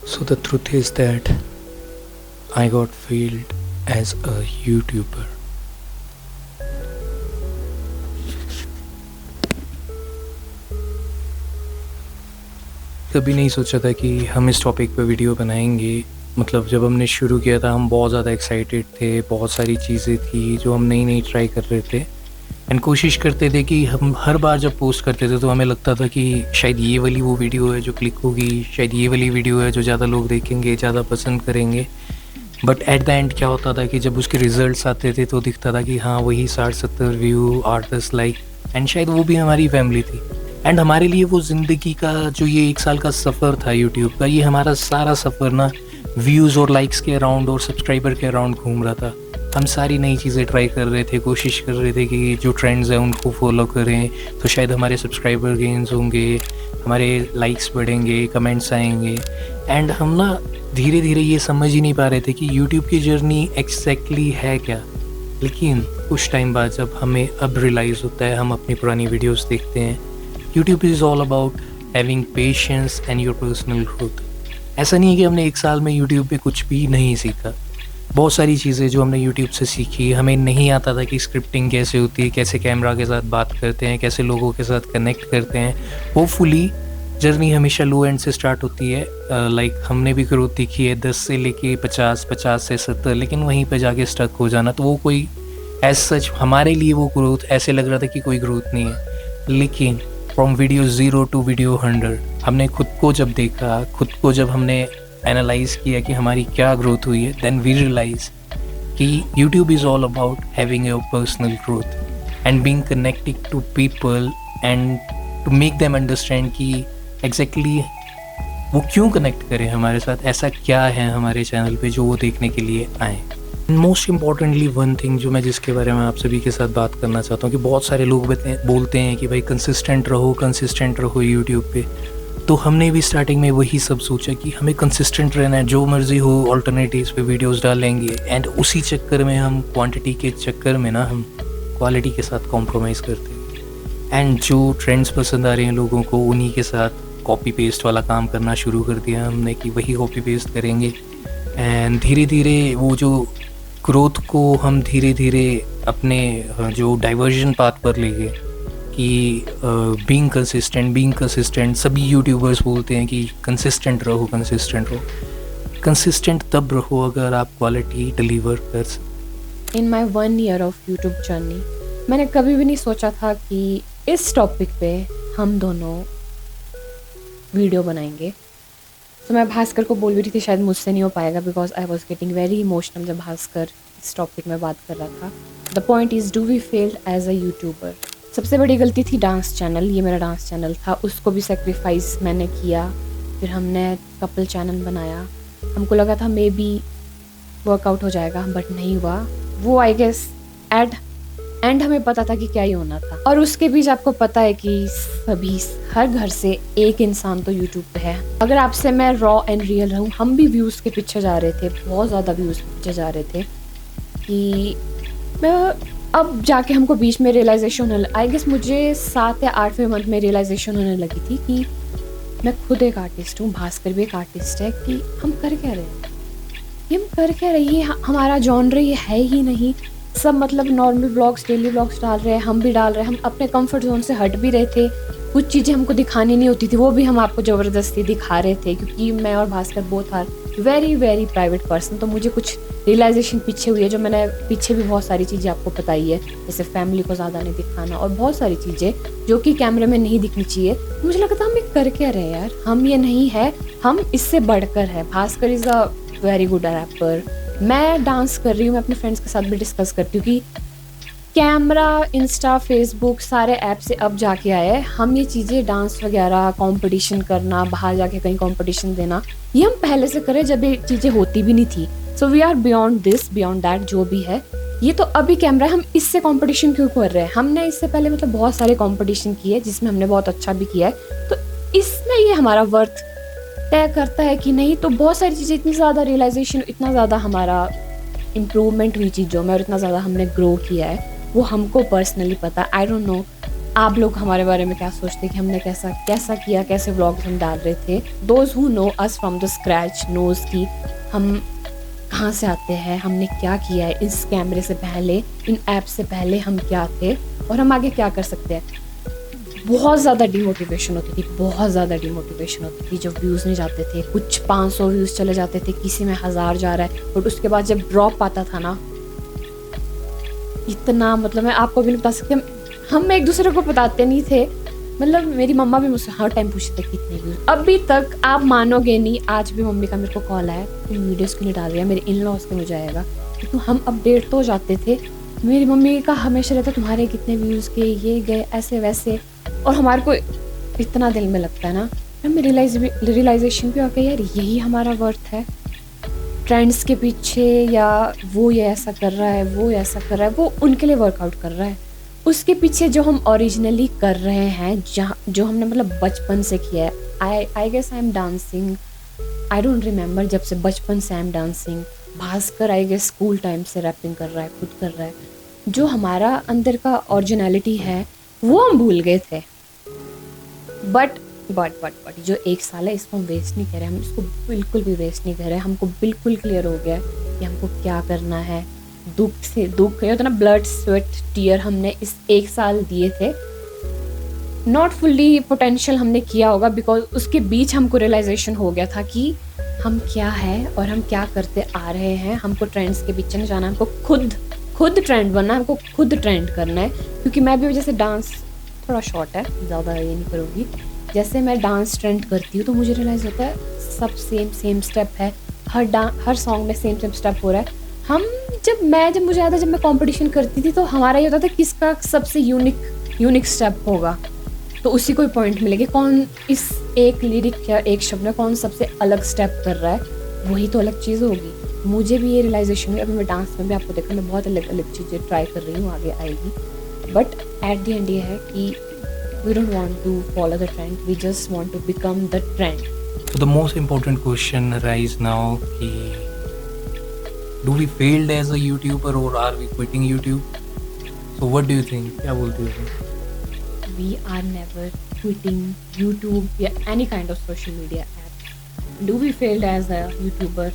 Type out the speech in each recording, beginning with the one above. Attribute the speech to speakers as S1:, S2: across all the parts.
S1: So the truth is that I got failed as a YouTuber. कभी नहीं सोचा था कि हम इस टॉपिक पे वीडियो बनाएंगे। मतलब जब हमने शुरू किया था हम बहुत ज़्यादा एक्साइटेड थे, बहुत सारी चीज़ें थी जो हम नई नई ट्राई कर रहे थे एंड कोशिश करते थे कि हम हर बार जब पोस्ट करते थे तो हमें लगता था कि शायद ये वाली वो वीडियो है जो क्लिक होगी, शायद ये वाली वीडियो है जो ज़्यादा लोग देखेंगे, ज़्यादा पसंद करेंगे। बट एट द एंड क्या होता था कि जब उसके रिजल्ट्स आते थे तो दिखता था कि हाँ वही 60-70 व्यू, 8-10 लाइक एंड शायद वो भी हमारी फैमिली थी। एंड हमारे लिए वो ज़िंदगी का जो ये 1 साल का सफ़र था यूट्यूब का, ये हमारा सारा सफ़र ना व्यूज़ और लाइक्स के अराउंड और सब्सक्राइबर के अराउंड घूम रहा था। हम सारी नई चीज़ें ट्राई कर रहे थे, कोशिश कर रहे थे कि जो ट्रेंड्स हैं उनको फॉलो करें तो शायद हमारे सब्सक्राइबर गेन्स होंगे, हमारे लाइक्स बढ़ेंगे, कमेंट्स आएंगे। एंड हम ना धीरे धीरे ये समझ ही नहीं पा रहे थे कि यूट्यूब की जर्नी एग्जैक्टली है क्या। लेकिन कुछ टाइम बाद जब हमें अब रियलाइज़ होता है, हम अपनी पुरानी वीडियोस देखते हैं, YouTube is all about having patience and your personal growth. ऐसा नहीं है कि हमने 1 साल में यूट्यूब पे कुछ भी नहीं सीखा। बहुत सारी चीज़ें जो हमने यूट्यूब से सीखी, हमें नहीं आता था कि स्क्रिप्टिंग कैसे होती है, कैसे कैमरा के साथ बात करते हैं, कैसे लोगों के साथ कनेक्ट करते हैं। होपफुली जर्नी हमेशा लो एंड से स्टार्ट होती है। लाइक हमने भी ग्रोथ देखी है 10 से लेके 50, 50 से 70, लेकिन वहीं पे जाके स्टक हो जाना, तो वो कोई एज सच हमारे लिए वो ग्रोथ ऐसे लग रहा था कि कोई ग्रोथ नहीं है। लेकिन फ्रॉम वीडियो 0 टू वीडियो 100 हमने खुद को जब देखा, खुद को जब हमने एनालाइज किया कि हमारी क्या ग्रोथ हुई है, देन वी रियलाइज कि YouTube is all about having your personal growth and being connected to people and to make them understand कि एग्जैक्टली वो क्यों कनेक्ट करें हमारे साथ, ऐसा क्या है हमारे चैनल पे जो वो देखने के लिए आए। मोस्ट इम्पॉर्टेंटली वन थिंग जो मैं जिसके बारे में आप सभी के साथ बात करना चाहता हूँ कि बहुत सारे लोग बोलते हैं कि भाई कंसिस्टेंट रहो यूट्यूब पे। तो हमने भी स्टार्टिंग में वही सब सोचा कि हमें कंसिस्टेंट रहना है, जो मर्ज़ी हो ऑल्टरनेटिव्स पे वीडियोस डालेंगे। एंड उसी चक्कर में हम क्वांटिटी के चक्कर में ना हम क्वालिटी के साथ कॉम्प्रोमाइज़ करते हैं। एंड जो ट्रेंड्स पसंद आ रहे हैं लोगों को, उन्हीं के साथ कॉपी पेस्ट वाला काम करना शुरू कर दिया हमने कि वही कॉपी पेस्ट करेंगे। एंड धीरे धीरे वो जो ग्रोथ को हम धीरे धीरे अपने जो डाइवर्जन पाथ पर ले गए कि बीइंग कंसिस्टेंट सभी यूट्यूबर्स बोलते हैं कि कंसिस्टेंट रहो। कंसिस्टेंट तब रहो अगर आप क्वालिटी डिलीवर कर सकते।
S2: इन माई 1 year ऑफ यूट्यूब जर्नी मैंने कभी भी नहीं सोचा था कि इस टॉपिक पे हम दोनों वीडियो बनाएंगे। तो मैं भास्कर को बोल भी रही थी शायद मुझसे नहीं हो पाएगा because I was getting very emotional जब भास्कर इस टॉपिक में बात कर रहा था। The point is, do we failed as a YouTuber. सबसे बड़ी गलती थी डांस चैनल। ये मेरा डांस चैनल था, उसको भी सेक्रीफाइस मैंने किया। फिर हमने कपल चैनल बनाया, हमको लगा था मे बी वर्कआउट हो जाएगा, बट नहीं हुआ। वो आई गेस एंड हमें पता था कि क्या ही होना था। और उसके बीच आपको पता है कि सभी हर घर से एक इंसान तो यूट्यूब पे है। अगर आपसे मैं रॉ एंड रियल रहूँ, हम भी व्यूज़ के पीछे जा रहे थे, बहुत ज़्यादा व्यूज़ के पीछे जा रहे थे कि मैं अब जाके हमको बीच में रियलाइजेशन होने आई गेस मुझे 7 या 8वें मंथ में रियलाइजेशन होने लगी थी कि मैं खुद एक आर्टिस्ट हूँ, भास्कर भी एक आर्टिस्ट है, कि हम कर क्या रहे हैं, ये हम कर क्या रहे हैं, ये हमारा जॉनर ये है ही नहीं। सब मतलब नॉर्मल ब्लॉग्स, डेली ब्लॉग्स डाल रहे हैं, हम भी डाल रहे हैं। हम अपने कंफर्ट जोन से हट भी रहे थे, कुछ चीज़ें हमको दिखानी नहीं होती थी वो भी हम आपको ज़बरदस्ती दिखा रहे थे, क्योंकि मैं और Bhaskar both are very very private person. तो मुझे कुछ रियलाइजेशन पीछे हुई है, जो मैंने पीछे भी बहुत सारी चीज़ें आपको बताई है, जैसे फैमिली को ज़्यादा नहीं दिखाना और बहुत सारी चीज़ें जो कि कैमरे में नहीं दिखनी चाहिए। मुझे लगा था हम ये कर क्या रहे यार, हम ये नहीं है, हम इससे बढ़कर है। Bhaskar is a very good wrapper, मैं डांस कर रही हूँ, मैं अपने फ्रेंड्स के साथ भी डिस्कस करती हूँ कि कैमरा, इंस्टा, फेसबुक सारे ऐप से अब जाके आए हैं। हम ये चीज़ें डांस वगैरह, कंपटीशन करना, बाहर जाके कहीं कंपटीशन देना, ये हम पहले से करें जब ये चीज़ें होती भी नहीं थी। So we are beyond this, beyond that, जो भी है ये तो अभी कैमरा है। हम इससे कंपटीशन क्यों कर रहे हैं? हमने इससे पहले मतलब बहुत सारे कंपटीशन किए जिसमें हमने बहुत अच्छा भी किया है, तो इसमें ये हमारा वर्थ तय करता है कि नहीं। तो बहुत सारी चीज़ें, इतनी ज़्यादा रियलाइजेशन, इतना ज़्यादा हमारा इम्प्रूवमेंट हुई चीज़ों में और इतना ज़्यादा हमने ग्रो किया है, वो हमको पर्सनली पता। आई डोंट नो आप लोग हमारे बारे में क्या सोचते कि हमने कैसा कैसा किया, कैसे व्लॉग्स हम डाल रहे थे। Those who know us from the scratch knows कि हम कहाँ से आते हैं, हमने क्या किया है इस कैमरे से पहले, इन ऐप से पहले हम क्या थे और हम आगे क्या कर सकते हैं। बहुत ज़्यादा डिमोटिवेशन होती थी, बहुत ज़्यादा डिमोटिवेशन होती थी जब व्यूज़ नहीं जाते थे। कुछ 500 व्यूज़ चले जाते थे, किसी में 1000 जा रहा है, बट उसके बाद जब ड्रॉप आता था ना, इतना मतलब मैं आपको भी नहीं बता सकती। हम एक दूसरे को बताते नहीं थे। मतलब मेरी मम्मा भी मुझसे हर टाइम पूछते थे कितने व्यूज़। अभी तक आप मानोगे नहीं, आज भी मम्मी का मेरे को कॉल आया, तुम वीडियोज़ क्यों नहीं डाल रही है, मेरे इन लॉज के मुझे आएगा। तो हम अपडेट तो जाते थे। मेरी मम्मी का हमेशा रहता तुम्हारे कितने व्यूज़ के, ये गए ऐसे वैसे, और हमारे को इतना दिल में लगता है ना। हमें रियलाइजेशन भी आ गया यार, यही हमारा वर्थ है। ट्रेंड्स के पीछे या वो ये ऐसा कर रहा है, वो ऐसा कर रहा है, वो उनके लिए वर्कआउट कर रहा है। उसके पीछे जो हम ओरिजिनली कर रहे हैं, जहाँ जो हमने मतलब बचपन से किया है। I guess I am dancing, I don't remember, जब से बचपन से I am dancing. Bhaskar I guess school time से रैपिंग कर रहा है, खुद कर रहा है। जो हमारा अंदर का ओरिजिनलिटी है वो हम भूल गए थे। बट जो 1 साल है इसको हम वेस्ट नहीं कर रहे, हम इसको बिल्कुल भी वेस्ट नहीं कर रहे। हमको बिल्कुल क्लियर हो गया कि हमको क्या करना है। दुख से दुख है, उतना ब्लड स्वेट टीयर हमने इस 1 साल दिए थे। नॉट फुल्ली पोटेंशियल हमने किया होगा, बिकॉज उसके बीच हमको रियलाइजेशन हो गया था कि हम क्या है और हम क्या करते आ रहे हैं। हमको ट्रेंड्स के पीछे नहीं जाना, हमको खुद ट्रेंड बनना है, हमको खुद ट्रेंड करना है। क्योंकि मैं भी जैसे डांस थोड़ा शॉर्ट है, ज़्यादा ये नहीं करूँगी। जैसे मैं डांस ट्रेंड करती हूँ तो मुझे रियलाइज़ होता है सब सेम स्टेप है, हर सॉन्ग में सेम स्टेप हो रहा है। जब मुझे याद है, जब मैं कंपटीशन करती थी तो हमारा ये होता था किसका सबसे यूनिक स्टेप होगा, तो उसी को पॉइंट मिलेगी। कौन इस एक लिरिक या एक शब्द में कौन सबसे अलग स्टेप कर रहा है, वही तो अलग चीज़ होगी। मुझे भी ये रियलाइजेशन हुई। अभी मैं डांस में भी आपको देखा, मैं बहुत अलग अलग चीज़ें ट्राई कर रही हूँ, आगे आएगी। बट एट द एंड ये है कि we don't want to follow the trend, we just want to become the trend.
S1: So the most important question arise now कि do we failed as a YouTuber or are we quitting YouTube? So what do you think? क्या बोलते हो?
S2: We are never quitting YouTube या any kind of social media app. Do we failed as a YouTuber?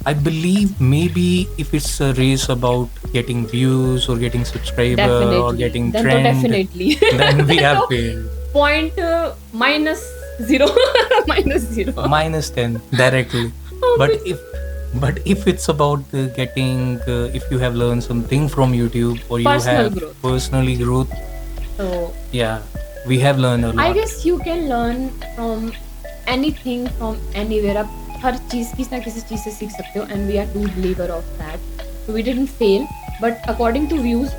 S1: I believe maybe if it's a race about getting views or getting subscriber or getting
S2: then
S1: trend,
S2: definitely.
S1: then we have failed.
S2: Point minus 0 minus 0
S1: minus 10 directly.
S2: Oh,
S1: But if it's about getting if you have learned something from YouTube or you
S2: Personal
S1: have
S2: growth.
S1: personally growth,
S2: so
S1: yeah, we have learned a lot.
S2: I guess you can learn from anything from anywhere. आप हर चीज़ किसी ना किसी चीज़ से सीख सकते हो, and we are true believer of that. So we didn't fail, but according to views,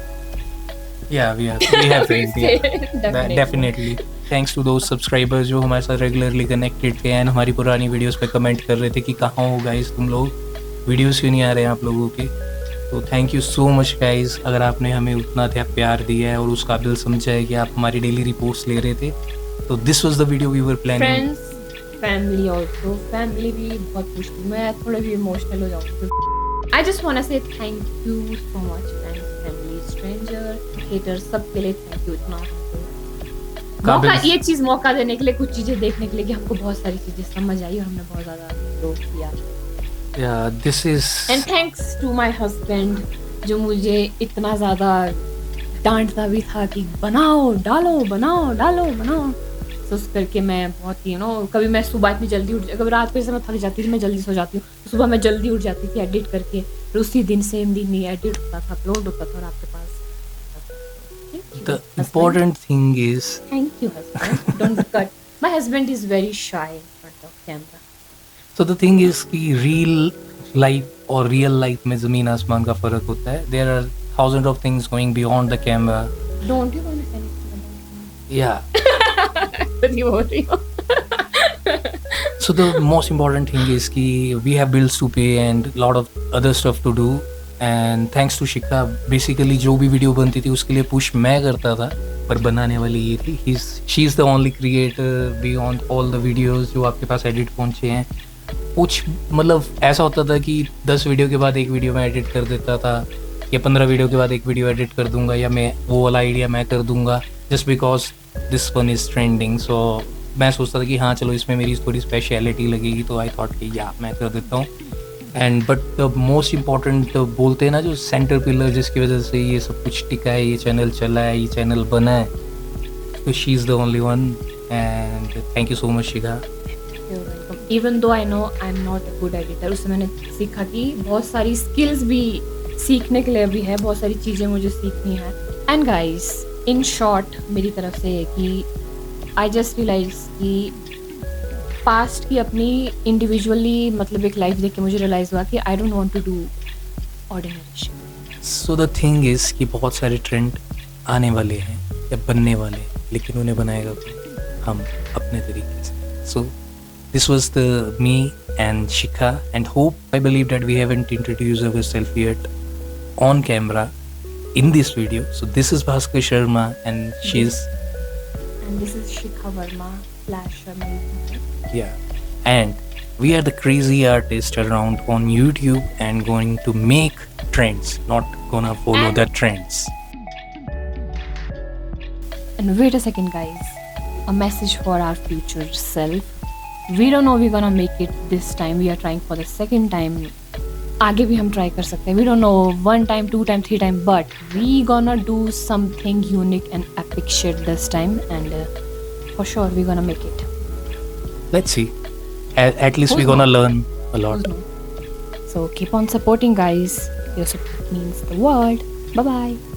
S1: Yeah, we have failed. Yeah. Definitely. Thanks to those subscribers जो हमारे साथ रेगुलरली कनेक्टेड थे एंड हमारी पुरानी वीडियोस पे कमेंट कर रहे थे कि कहाँ हो गाइस तुम लोग, वीडियोस क्यों नहीं आ रहे हैं आप लोगों के। तो thank you so much guys, अगर आपने हमें उतना प्यार दिया है और उस काबिल समझा है कि आप हमारी डेली रिपोर्ट्स ले रहे थे। तो this was the video we were planning.
S2: Friends, family also, family भी बहुत खुश थी। मैं थोड़ा भी इमोशनल हो जाऊँगी। आई जस्ट वांट टू से thank you so much friends, family, stranger, haters, सबके लिए थैंक यू। इतना मौका, ये चीज़ मौका देने के लिए, कुछ चीज़ें देखने के लिए कि हमको बहुत सारी चीज़ें समझ आई और हमने बहुत ज़्यादा ग्रो किया।
S1: Yeah, this is
S2: and thanks to my husband जो मुझे इतना ज़्यादा डांटता भी था कि बनाओ डालो तो उस करके मैं बहुत ही कभी मैं सुबह इतनी जल्दी उठ कभी रात को मैं थक जाती थी, मैं जल्दी सो जाती हूँ, तो सुबह मैं जल्दी उठ जाती थी एडिट करके, फिर उसी दिन सेम दिन ही एडिट होता था, अपलोड होता था और आपके पास।
S1: the important thing is
S2: thank you husband, don't cut. My husband is very shy in front of camera.
S1: so the thing is कि real life और real life में ज़मीन आसमान का फ़र्क होता है। There are thousands of things going beyond the camera.
S2: Don't you want to say anything?
S1: Yeah.
S2: खुद ही बोल रही हूँ।
S1: So the most important thing is कि we have bills to pay and lot of other stuff to do. And thanks to Shikha, basically जो भी video बनती थी उसके लिए पुश मैं करता था, पर बनाने वाली ये थी। She is the only creator beyond all the videos जो आपके पास एडिट पहुँचे हैं। कुछ मतलब ऐसा होता था कि 10 वीडियो के बाद एक वीडियो मैं एडिट कर देता था, या 15 वीडियो के बाद एक वीडियो एडिट कर दूंगा, या मैं वो वाला आइडिया मैं कर दूंगा। Just because this one is trending. So मैं सोचता था कि हाँ चलो इसमें मेरी थोड़ी स्पेशलिटी लगेगी, तो आई थॉट कि या मैं कर देता हूँ. And but the most important बोलते हैं ना, जो सेंटर पिलर जिसकी वजह से ये सब कुछ टिका है, ये चैनल चला है, ये चैनल बना है, तो she is the only one. And thank you so much Shikha.
S2: Even though I know I am not a good editor, उससे मैंने सीखा कि बहुत सारी स्किल्स भी सीखने के लिए भी है, बहुत सारी चीज़ें मुझे सीखनी है. एंड गाइस इन शॉर्ट मेरी तरफ से है कि आई जस्ट रियलाइज कि पास्ट की अपनी इंडिविजुअली मतलब एक लाइफ देख के मुझे रियलाइज़ हुआ कि I don't want to do ordinary shit.
S1: So the thing is कि बहुत सारे ट्रेंड आने वाले हैं या बनने वाले हैं, लेकिन उन्हें बनाएगा हम अपने तरीके से. सो this was the me and Shikha, and hope I believe that we haven't introduced ourselves yet on camera in this video. So this is Bhaskar Sharma and she's
S2: And this is Shikha Verma / Sharma.
S1: yeah, and we are the crazy artists around on YouTube and going to make trends, not gonna follow the trends.
S2: And wait a second guys, a message for our future self. We don't know we're gonna make it this time. We are trying for the second time. आगे भी हम try कर सकते हैं. We don't know 1 time, 2 time, 3 time, but we gonna do something unique and epic shit this time, and for sure we're gonna make it.
S1: Let's see. At least
S2: Who's
S1: we're gonna
S2: not?
S1: learn a lot.
S2: So keep on supporting guys. Your support means the world. Bye bye.